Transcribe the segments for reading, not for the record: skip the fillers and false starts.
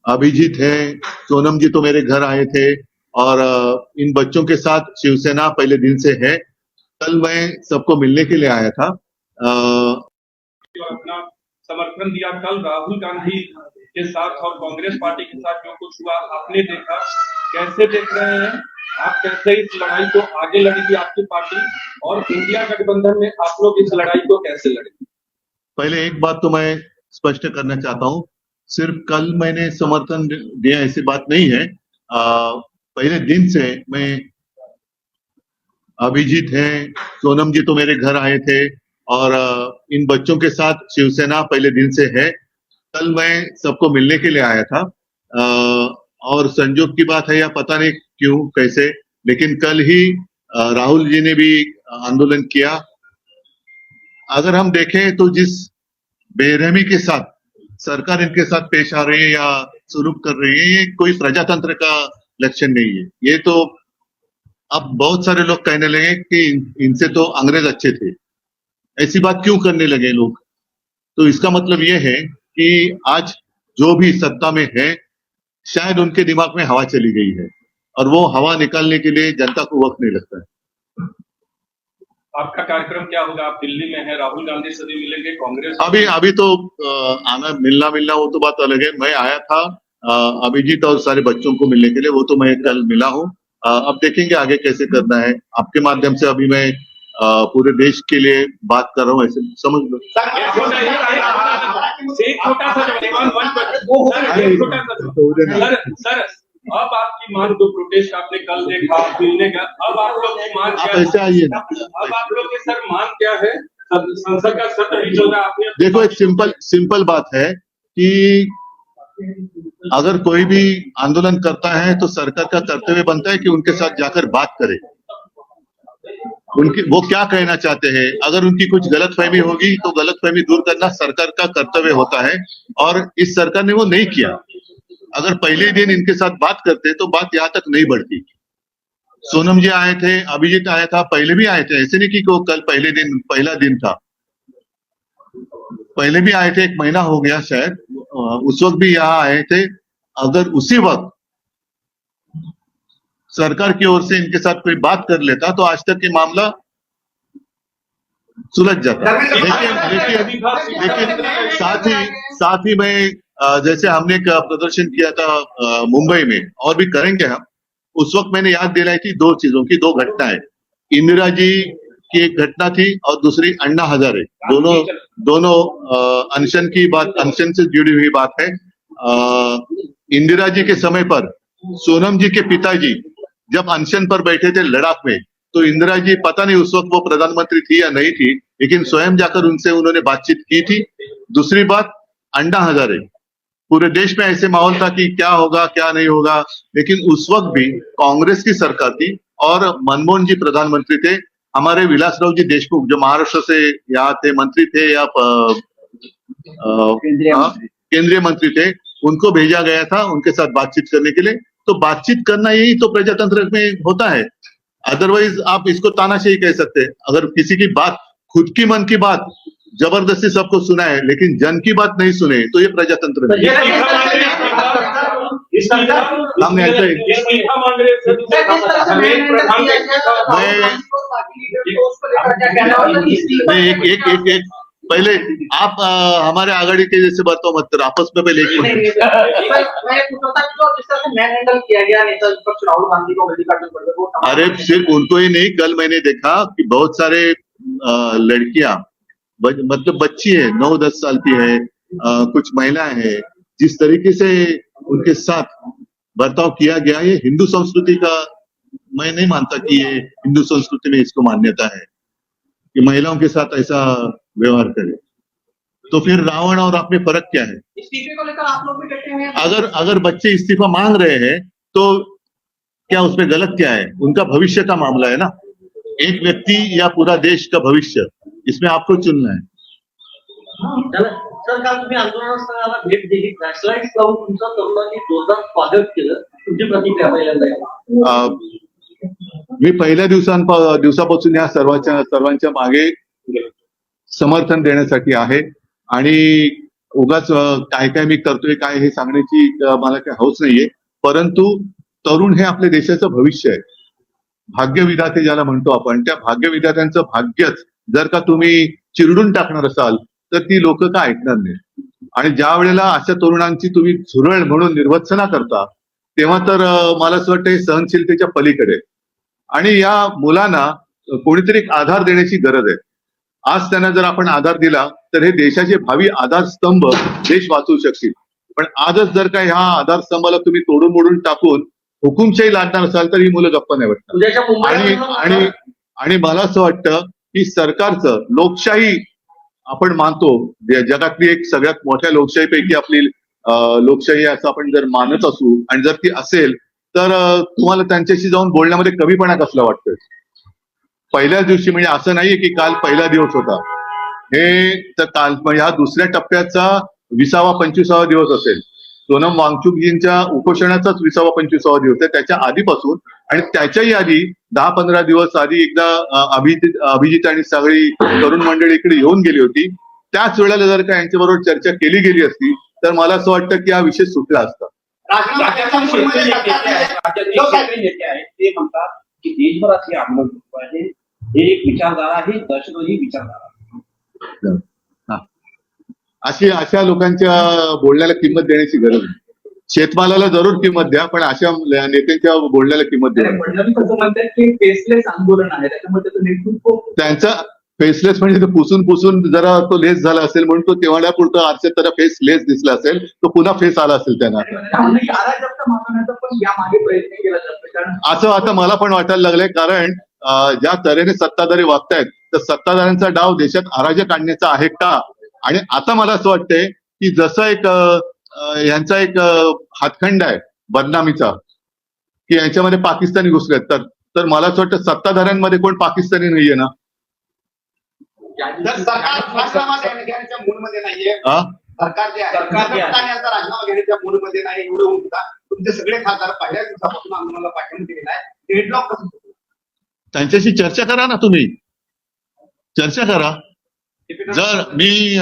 अभिजीत है, सोनम जी तो मेरे घर आए थे और इन बच्चों के साथ शिवसेना पहले दिन से है। कल मैं सबको मिलने के लिए आया था। अपना समर्थन दिया। कल राहुल गांधी के साथ और कांग्रेस पार्टी के साथ जो कुछ हुआ आपने देखा, कैसे देख रहे हैं आप? कैसे इस लड़ाई को आगे लड़ेगी आपकी पार्टी, और इंडिया गठबंधन में आप लोग इस लड़ाई को कैसे लड़ेंगे? पहले एक बात तो मैं स्पष्ट करना चाहता हूं, सिर्फ कल मैंने समर्थन दिया ऐसी बात नहीं है। पहले दिन से मैं, अभिजीत है, सोनम जी तो मेरे घर आए थे और इन बच्चों के साथ शिवसेना पहले दिन से है। कल मैं सबको मिलने के लिए आया था और संजोग की बात है या पता नहीं क्यों कैसे, लेकिन कल ही राहुल जी ने भी आंदोलन किया। अगर हम देखें तो जिस बेरहमी के साथ सरकार इनके साथ पेश आ रही है या सुलूक कर रही है, ये कोई प्रजातंत्र का लक्षण नहीं है। ये तो अब बहुत सारे लोग कहने लगे कि इनसे तो अंग्रेज अच्छे थे। ऐसी बात क्यों करने लगे लोग? तो इसका मतलब ये है कि आज जो भी सत्ता में है, शायद उनके दिमाग में हवा चली गई है और वो हवा निकालने के लिए जनता को वक्त नहीं लगता है। आपका कार्यक्रम क्या होगा? आप दिल्ली में हैं, राहुल गांधी से भी मिलेंगे, कांग्रेस? अभी तो आना मिलना वो तो बात अलग है। मैं आया था अभिजीत और सारे बच्चों को मिलने के लिए, वो तो मैं कल मिला हूँ। अब देखेंगे आगे कैसे करना है। आपके माध्यम से अभी मैं पूरे देश के लिए बात कर रहा हूँ, ऐसे समझ लो। सर, अब आपकी मांग, जो प्रोटेस्ट आपने कल देखा, मिलने का, अब आप लोग की मांग क्या है? ऐसे आइए ना। अब आप लोग की सर मांग क्या है? संसद का सत्र भी चल रहा है, आपने देखो, एक सिंपल बात है कि अगर कोई भी आंदोलन करता है तो सरकार का कर्तव्य बनता है कि उनके साथ जाकर बात करे, उनकी वो क्या कहना चाहते हैं। अगर उनकी कुछ गलतफहमी होगी तो गलतफहमी दूर करना सरकार का कर्तव्य होता है, और इस सरकार ने वो नहीं किया। अगर पहले दिन इनके साथ बात करते तो बात यहाँ तक नहीं बढ़ती। सोनम जी आए थे, अभिजीत आया था, पहले भी आए थे, ऐसे नहीं कि कल पहला दिन था। पहले भी आए थे, 1 महीना हो गया शायद, उस वक्त भी यहाँ आए थे। अगर उसी वक्त सरकार की ओर से इनके साथ कोई बात कर लेता तो आज तक ये मामला सुलझ जाता। लेकिन साथ ही मैं, जैसे हमने एक प्रदर्शन किया था मुंबई में, और भी करेंगे हम, उस वक्त मैंने याद दिलाई थी 2 चीजों की, 2 घटनाएं। इंदिरा जी की एक घटना थी और दूसरी अन्ना हजारे। दोनों अनशन से जुड़ी हुई बात है। इंदिरा जी के समय पर सोनम जी के पिताजी जब अनशन पर बैठे थे लद्दाख में, तो इंदिरा जी, पता नहीं उस वक्त वो प्रधानमंत्री थी या नहीं थी, लेकिन स्वयं जाकर उनसे उन्होंने बातचीत की थी। दूसरी बात, अन्ना हजारे, पूरे देश में ऐसे माहौल था कि क्या होगा क्या नहीं होगा, लेकिन उस वक्त भी कांग्रेस की सरकार थी और मनमोहन जी प्रधानमंत्री थे। हमारे विलासराव जी देशमुख जो महाराष्ट्र से यहाँ थे, मंत्री थे या केंद्रीय मंत्री थे, उनको भेजा गया था उनके साथ बातचीत करने के लिए। तो बातचीत करना यही तो प्रजातंत्र में होता है। अदरवाइज आप इसको तानाशाही कह सकते हैं। अगर किसी की बात, खुद की मन की बात जबरदस्ती सबको सुनाए लेकिन जन की बात नहीं सुने, तो ये प्रजातंत्र नहीं। एक पहले आप हमारे आघाड़ी के जैसे बातों मत करो, आपस में पहले अरे सिर्फ उनको ही नहीं, कल मैंने देखा कि बहुत सारे लड़कियां, मतलब बच्ची है, 9-10 साल की है, कुछ महिलाएं हैं, जिस तरीके से उनके साथ बर्ताव किया गया, ये हिंदू संस्कृति का, मैं नहीं मानता कि ये हिंदू संस्कृति में इसको मान्यता है कि महिलाओं के साथ ऐसा व्यवहार करे। तो फिर रावण और आप में फर्क क्या है? इस्तीफे को लेकर आप लोग भी डटे हुए हैं। अगर बच्चे इस्तीफा मांग रहे हैं तो क्या उसमें गलत क्या है? उनका भविष्य का मामला है ना, एक व्यक्ति या पूरा देश का भविष्य, इसमें आपको चुनना है। सर, काल तुम्ही आंदोलनास्थळाला भेट दिली, फ्लॅशलाईट्स लावून तुमचं तरुणांनी जोरदार स्वागत केलं, तुमची प्रतिक्रिया पहिल्यांदा? मी पहिल्या दिवसापासून या सर्वांच्या मागे समर्थन देण्यासाठी आहे आणि उगाच काय काय मी करतोय काय हे सांगण्याची मला काही हौस नाहीये. परंतु तरुण हे आपल्या देशाचं भविष्य आहे. भाग्यविधाते ज्याला म्हणतो आपण, त्या भाग्यविधात्यांचं भाग्यच जर का तुम्ही चिरडून टाकणार असाल तर ती लोक का ऐकणार नाही. आणि ज्या वेळेला अशा तरुणांची तुम्ही झुरळ म्हणून निर्वत्सना करता तेव्हा तर मला असं वाटतं हे सहनशीलतेच्या पलीकडे आहे. आणि या मुलांना कोणीतरी एक आधार देण्याची गरज आहे. आज त्यांना जर आपण आधार दिला तर हे देशाचे भावी आधारस्तंभ देश वाचवू शकतील. पण आजच जर का ह्या आधारस्तंभाला तुम्ही तोडून मोडून टाकून हुकुमशाही लादणार असाल तर ही मुलं गप्प नाही बसणार. उद्याच्या आणि मुंबई आणि आणि मला असं वाटतं की सरकारचं लोकशाही आपण मानतो जगातली एक सगळ्यात मोठ्या लोकशाहीपैकी आपली लोकशाही असं आपण जर मानत असू आणि जर ती असेल तर तुम्हाला त्यांच्याशी जाऊन बोलण्यामध्ये कमीपणा कसला वाटतोय. पहिल्याच दिवशी म्हणजे असं नाहीये की काल पहिला दिवस होता, हे तर काल म्हणजे हा दुसऱ्या टप्प्याचा 20वा-25वा दिवस असेल. सोनम वांगचुकजींच्या उपोषणाचाच 20वा-25वा दिवस आहे त्याच्या आधीपासून. आणि त्याच्याही आधी 10-15 दिवस आधी एकदा अभिजित आणि सगळी तरुण मंडळी इकडे येऊन गेली होती. त्याच वेळेला जर का यांच्याबरोबर चर्चा केली गेली असती तर मला असं वाटतं की हा विषय सुटला असता. राज्यातील शेतकरी नेते आहेत, राज्यातील शेतकरी नेते आहेत, ते म्हणतात की देशभरात हे आंदोलन सुरू आहे, हे एक विचारधारा आहे, दहशतवादी विचारधारा. अशा लोकांच्या बोलण्याला किंमत देण्याची गरज आहे. शेतमालाला जरूर किंमत द्या पण अशा नेत्यांच्या बोलण्याला किंमत द्या. फडणवीस असं म्हणतात की फेसलेस आंदोलन आहे, त्याच्यामुळे त्याचं नेतृत्व त्यांचा फेसलेस म्हणजे तो पुसून जरा तो लेस झाला असेल म्हणून तो तेवढ्या पुरतं आरशात त्याला फेस लेस दिसला असेल, तो पुन्हा फेस आला असेल त्यांना. अराजकता मानवण्याचा पण यामागे प्रयत्न केला जातो. कारण असं आता मला पण वाटायला लागलंय. कारण ज्या तऱ्हेने सत्ताधारी वागतायत तर सत्ताधाऱ्यांचा डाव देशात अराजक आणण्याचा आहे का. आणि आता मला असं वाटतंय की जसं एक यांचा एक हातखंड आहे बदनामीचा की यांच्यामध्ये पाकिस्तानी घुसलेत तर मला असं वाटतं सत्ताधाऱ्यांमध्ये कोण पाकिस्तानी नाहीये ना. तर सरकार राजीनामा घेण्याच्या मूडमध्ये नाहीये. सरकार जे आहे सरकार जे आहे. यांचा राजीनामा घेण्याच्या मूडमध्ये नाही. एवढं होऊन सुद्धा तुमचे सगळे खासदार पहिल्या दिवसापासून आंदोलनाला पाठिंबा दिलेला आहे. डेडलॉक कसं होतं? त्यांच्याशी चर्चा करा ना तुम्ही, चर्चा करा. जर मी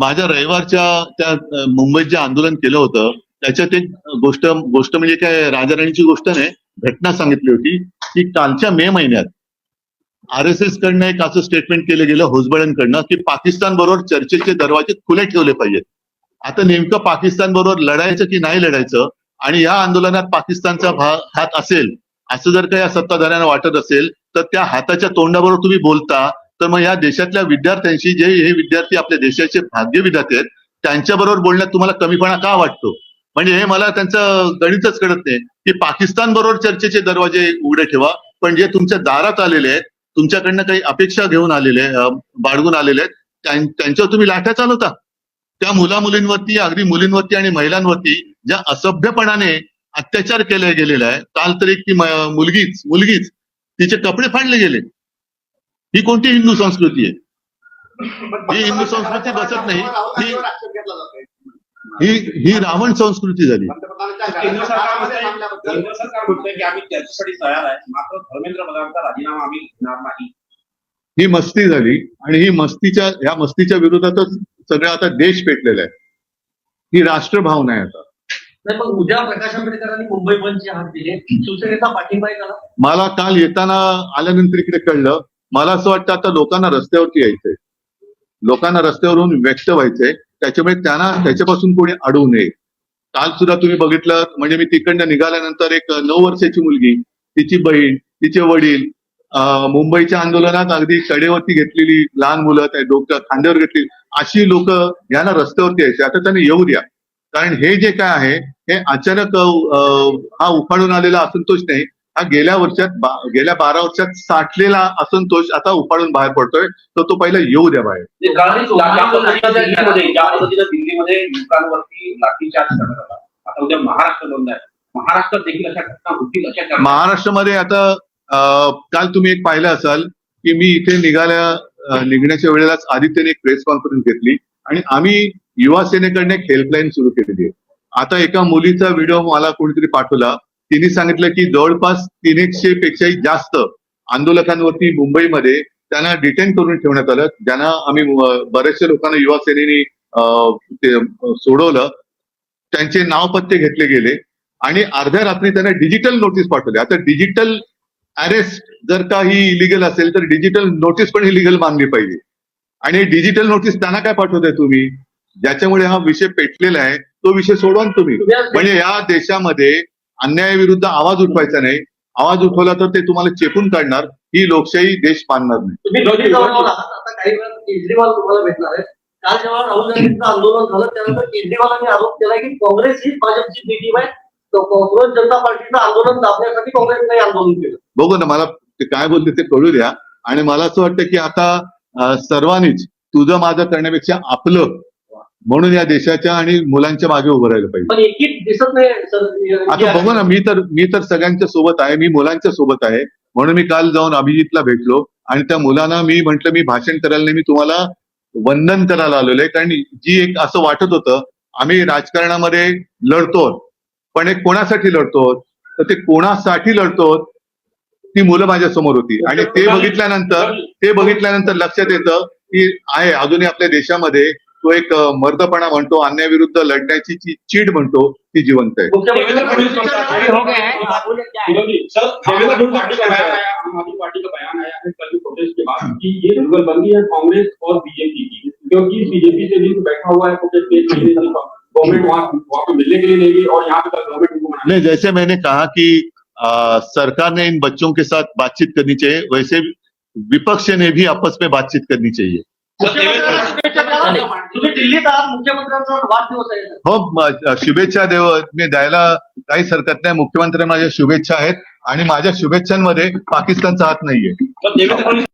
माझ्या रविवारच्या त्या मुंबईत जे आंदोलन केलं होतं त्याच्यात एक गोष्ट म्हणजे काय राजाराणीची गोष्ट नाही, घटना सांगितली होती की कालच्या मे महिन्यात RSS कडनं एक असं स्टेटमेंट केलं गेलं होसबळेंकडनं की पाकिस्तान बरोबर चर्चेचे दरवाजे खुले ठेवले पाहिजेत. आता नेमकं पाकिस्तान बरोबर लढायचं की नाही लढायचं आणि या आंदोलनात पाकिस्तानचा हात असेल असं जर का या सत्ताधाऱ्यांना वाटत असेल तर त्या हाताच्या तोंडाबरोबर तुम्ही बोलता तर मग या देशातल्या विद्यार्थ्यांशी जे हे विद्यार्थी आपल्या देशाचे भाग्यविधाते आहेत त्यांच्याबरोबर बोलण्यात तुम्हाला कमीपणा का वाटतो. म्हणजे हे मला त्यांचं गणितच कळत नाही की पाकिस्तान बरोबर चर्चेचे दरवाजे उघडे ठेवा पण जे तुमच्या दारात आलेले आहेत तुमच्याकडनं काही अपेक्षा घेऊन आलेले बाळगून आलेले आहेत त्यांच्यावर तुम्ही लाठ्या चालवता. त्या मुलींवरती अगदी मुलींवरती आणि महिलांवरती ज्या असभ्यपणाने अत्याचार केले गेलेला आहे. काल तरी ती मुलगीच तिचे कपडे फाडले गेले. ही कोणती हिंदू संस्कृती आहे? ही हिंदू संस्कृती बसत नाही. ही रावण संस्कृती झाली. केंद्र सरकार म्हणतंय की आम्ही चर्चेसाठी तयार आहे, मात्र धर्मेंद्र प्रधानचा राजीनामा आम्ही घेणार नाही. ही मस्ती झाली आणि ह्या मस्तीच्या विरोधातच सगळं आता देश पेटलेला आहे. ही राष्ट्रभावना आहे आता. नाही पण उद्या प्रकाश आंबेडकरांनी मुंबई बंदचे हात दिले, शिवसेनेचा पाठिंबा आहे का? मला काल येताना आल्यानंतर इकडे कळलं. मला असं वाटतं आता लोकांना रस्त्यावरती यायचंय, लोकांना रस्त्यावरून व्यक्त व्हायचंय. त्याच्यामुळे त्यांना त्याच्यापासून कोणी अडवू नये. काल सुद्धा तुम्ही बघितलं म्हणजे मी तिकडनं निघाल्यानंतर एक 9 वर्षाची मुलगी, तिची बहीण, तिचे वडील मुंबईच्या आंदोलनात अगदी कडेवरती घेतलेली लहान मुलं त्या डोक्यात खांद्यावर घेतली अशी लोक यांना रस्त्यावरती यायचे. आता त्यांनी येऊ द्या. कारण हे जे काय आहे हे अचानक हा उफाळून आलेला असंतोष नाही. हा गेल्या 12 वर्षात साठलेला असंतोष आता उफाळून बाहेर पडतोय. तर तो पहिला येऊ द्या बाहेर. ज्या पद्धतीनं दिल्लीमध्ये युवकांवरती लाठीचार्ज करण्यात आला, आता उद्या महाराष्ट्र बंद आहे. महाराष्ट्रात देखील अशा घटना होतील अशा महाराष्ट्रामध्ये आता काल तुम्ही एक पाहिलं असाल की मी इथे निघण्याच्या वेळेलाच आदित्यने एक प्रेस कॉन्फरन्स घेतली आणि आम्ही युवा सेनेकडनं एक हेल्पलाईन सुरू केलेली आहे. आता एका मुलीचा व्हिडिओ मला कोणीतरी पाठवला. तिने सांगितलं की जवळपास 300 पेक्षाही जास्त आंदोलकांवरती मुंबईमध्ये त्यांना डिटेन करून ठेवण्यात आलं. ज्यांना आम्ही बऱ्याचशा लोकांना युवा सेनेने ते सोडवलं. त्यांचे नाव पत्ते घेतले गेले आणि अर्ध्या रात्री त्यांना डिजिटल नोटीस पाठवली. आता डिजिटल अरेस्ट जर का ही इलिगल असेल तर डिजिटल नोटीस पण इलिगल मानली पाहिजे. आणि डिजिटल नोटीस त्यांना काय पाठवताय तुम्ही, ज्याच्यामुळे हा विषय पेटलेला आहे तो विषय सोडवा ना तुम्ही. म्हणजे या देशामध्ये अन्यायाविरुद्ध आवाज उठवायचा नाही. आवाज उठवला तर ते तुम्हाला चेपून काढणार. ही लोकशाही देश मानणार नाही. तुम्ही दोन्ही जवळ आहात, आता काही वेळात केजरीवाल तुम्हाला भेटणार आहे. काल जेव्हा राहुल गांधींचं आंदोलन झालं त्यानंतर केजरीवालांनी आरोप केला की काँग्रेस ही भाजपची बी टीम आहे. काँग्रेस जनता पार्टीचं आंदोलन दाबण्यासाठी काँग्रेसने हे आंदोलन केलं. बघू ना, मला ते काय बोलते ते कळू द्या. आणि मला असं वाटतं की आता सर्वांनीच तुझं माझं करण्यापेक्षा आपलं म्हणून या देशाच्या आणि मुलांच्या मागे उभं राहिलं पाहिजे. पण एकीच दिसत नाही सर. आता बघू ना, मी तर सगळ्यांच्या सोबत आहे. मी मुलांच्या सोबत आहे. म्हणून मी काल जाऊन अभिजितला भेटलो आणि त्या मुलांना मी म्हंटल मी भाषण करायला नाही, मी तुम्हाला वंदन करायला आलेलो आहे. कारण जी एक असं वाटत होतं आम्ही राजकारणामध्ये लढतो, पण एक कोणासाठी लढतो, तर ते कोणासाठी लढतो ती मुलं माझ्या समोर होती. आणि ते बघितल्यानंतर लक्षात येतं की आहे अजूनही आपल्या देशामध्ये तो एक मर्दपणा म्हणतो, अन्यायाविरुद्ध लढण्याची जी चीड म्हणतो ती जिवंत आहे. देवेंद्र फडणवीस सर, देवेंद्र फडणवीस पार्टी का बयान आया, आम आदमी पार्टी का बयान आया है कल प्रोटेस्ट के बाद कि ये जुगलबंदी है कांग्रेस और बीजेपी की, क्योंकि बीजेपी से लिंक बैठा हुआ है प्रोटेस्ट के लिए, गवर्नमेंट वहाँ पे मिलने के लिए नहीं गई और यहाँ पे कल गवर्नमेंट उनको मना। नहीं, जैसे मैंने कहा कि सरकार ने इन बच्चों के साथ बातचीत करनी चाहिए, वैसे विपक्ष ने भी आपस में बातचीत करनी चाहिए. तुम्ही दिल्लीत आहात, मुख्यमंत्र्यांचा वाढदिवस आहे. हो, शुभेच्छा द्यायला काहीच हरकत नाही. मुख्यमंत्री माझ्या शुभेच्छा आहेत आणि माझ्या शुभेच्छांमध्ये पाकिस्तानचा हात नाहीये. सर, देवेंद्र फडणवीस